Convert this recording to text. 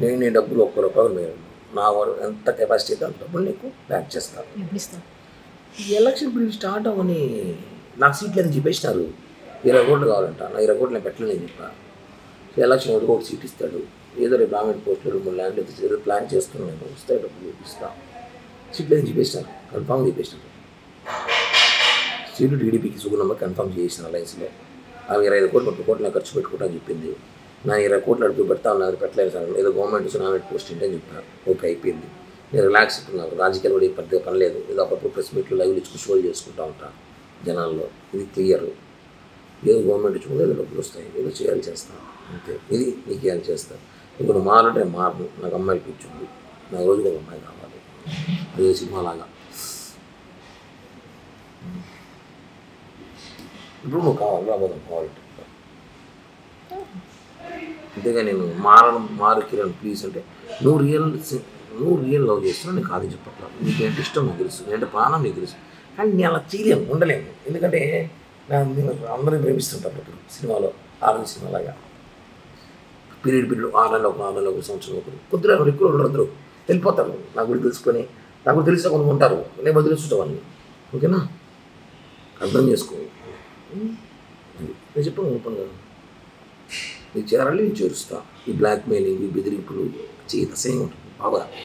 నేను నీ డబ్బులు ₹1 మీరు నా ఎంత కెపాసిటీ అయితే అంత డబ్బులు నీకు బ్యాక్ చేస్తాను. ఈ ఎలక్షన్ పీరియడ్ స్టార్ట్ అవ్వని నాకు సీట్లు అని చెప్పేసినారు. 20 కోట్లు కావాలంట. నా 20 కోట్లు నేను పెట్టలేని చెప్పా. ఎలక్షన్ ఒకటి సీట్ ఇస్తాడు. ఏదో రేపు గవర్నమెంట్ పోస్టులు 3 ల్యాండ్లు ఏదో ప్లాన్ చేస్తున్నాను. నేను వస్తాయి డబ్బులు ఇస్తాను. సీట్లు అని చెప్పేసినారు. కన్ఫామ్ చెప్పేసినారు. సీటు టీడీపీకి సుగుణంగా కన్ఫామ్ చేసిన అలయన్స్లో. ఆమె 25 కోట్లు 30 కోట్లు నాకు ఖర్చు పెట్టుకుంటా అని చెప్పింది. నా 20 కోట్లు అడుగు పెడతా ఉన్నారు, పెట్టలేదు సార్. ఏదో గవర్నమెంట్ నామినేట్ పోస్ట్ ఏంటని చెప్పాను. ఓకే అయిపోయింది. నేను రిలాక్స్ నాకు రాజకీయాలు కూడా పెద్దగా పని లేదు. ఏదో అప్పుడు ప్రెస్ మీట్లు లైవ్లు ఇచ్చుకుని షోలు చేసుకుంటూ ఉంటాను జనాల్లో. ఇది క్లియర్. ఏదో గవర్నమెంట్ ఇచ్చుకుంటే ఏదో డబ్బులు వస్తాయి, ఏదో చేయాలి చేస్తాను అంతే. ఇది నీకు చేయాలి చేస్తాను. ఇప్పుడు మారంటే మారను. నాకు అమ్మాయిలు పిచ్చింది. నాకు రోజుకి ఒక అమ్మాయి కావాలి. అదే సినిమాలాగా. ఇప్పుడు నువ్వు కావాలి రాబోదాం కావాలంటే. అంతేగా నేను మారు కిరణ్ ప్లీజ్ అంటే నువ్వు రియల్ లవ్ చేస్తున్నావు. నీకు కాదు చెప్పట్లా. నీకేంటి ఇష్టం నీకు తెలుసు, ఏంటంటే ప్రాణం నీకు తెలుసు. కానీ నేను అలా చేయలేము, ఉండలేము. ఎందుకంటే నేను అందరినీ ప్రేమిస్తుంటాను. ఇప్పుడు సినిమాలో ఆరెంజ్ సినిమాలాగా పీరియడ్ 6 నెలలు ఒక 6 నెలలు ఒక సంవత్సరం ఒకరు కొద్దిగా ఎక్కువ అందరూ వెళ్ళిపోతారు. నా గురించి తెలుసుకొని నాకు తెలిసిన కొంత ఉంటారు. నేను వదిలేస్తుంటాను. ఓకేనా? అర్థం చేసుకో. నేను చెప్పాను ఓపెన్ కదా. నీకు చేరాలి, నేను చేరుస్తా. ఈ బ్లాక్ మెయిలింగ్, ఈ బెదిరింపులు చేత సేమ్ ఉంటుంది బాగా.